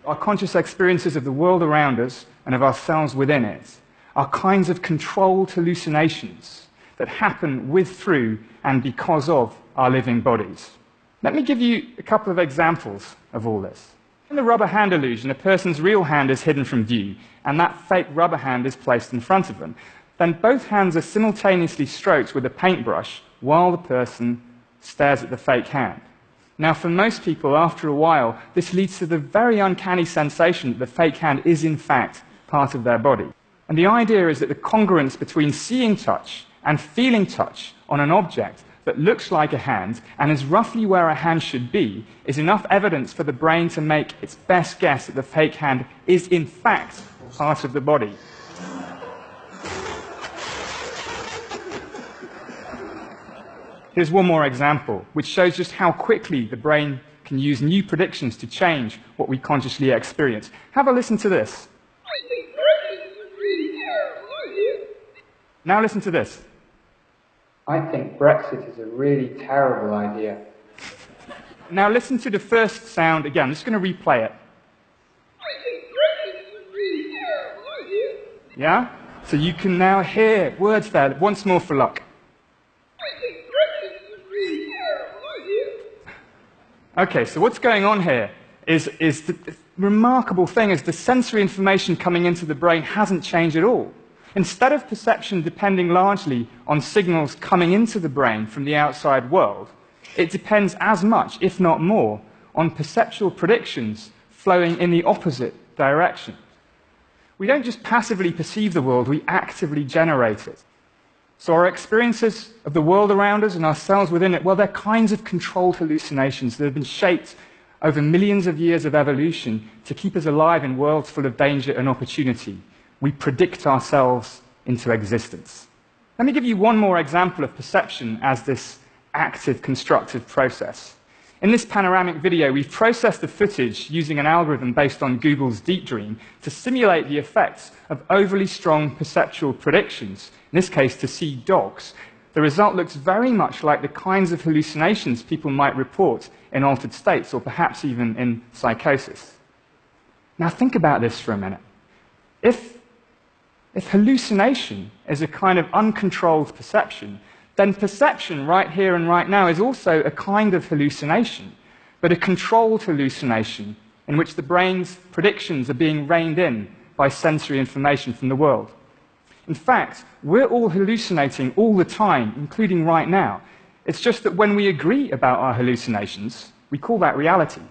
Our conscious experiences of the world around us and of ourselves within it are kinds of controlled hallucinations that happen with, through, and because of our living bodies. Let me give you a couple of examples of all this. In the rubber hand illusion, a person's real hand is hidden from view, and that fake rubber hand is placed in front of them. Then both hands are simultaneously stroked with a paintbrush while the person stares at the fake hand. Now, for most people, after a while, this leads to the very uncanny sensation that the fake hand is, in fact, part of their body. And the idea is that the congruence between seeing touch and feeling touch on an object that looks like a hand and is roughly where a hand should be is enough evidence for the brain to make its best guess that the fake hand is, in fact, part of the body. Here's one more example, which shows just how quickly the brain can use new predictions to change what we consciously experience. Have a listen to this. I think Brexit is a really terrible idea. Now listen to this. I think Brexit is a really terrible idea. Now listen to the first sound again. I'm just going to replay it. I think Brexit is a really terrible idea. Yeah? So you can now hear words there. Once more for luck. I think Brexit is a really terrible idea. Okay, so what's going on here is the remarkable thing is the sensory information coming into the brain hasn't changed at all. Instead of perception depending largely on signals coming into the brain from the outside world, it depends as much, if not more, on perceptual predictions flowing in the opposite direction. We don't just passively perceive the world, we actively generate it. So our experiences of the world around us and ourselves within it, well, they're kinds of controlled hallucinations that have been shaped over millions of years of evolution to keep us alive in worlds full of danger and opportunity. We predict ourselves into existence. Let me give you one more example of perception as this active, constructive process. In this panoramic video, we've processed the footage using an algorithm based on Google's Deep Dream to simulate the effects of overly strong perceptual predictions, in this case to see dogs. The result looks very much like the kinds of hallucinations people might report in altered states, or perhaps even in psychosis. Now think about this for a minute. If hallucination is a kind of uncontrolled perception, then perception right here and right now is also a kind of hallucination, but a controlled hallucination in which the brain's predictions are being reined in by sensory information from the world. In fact, we're all hallucinating all the time, including right now. It's just that when we agree about our hallucinations, we call that reality.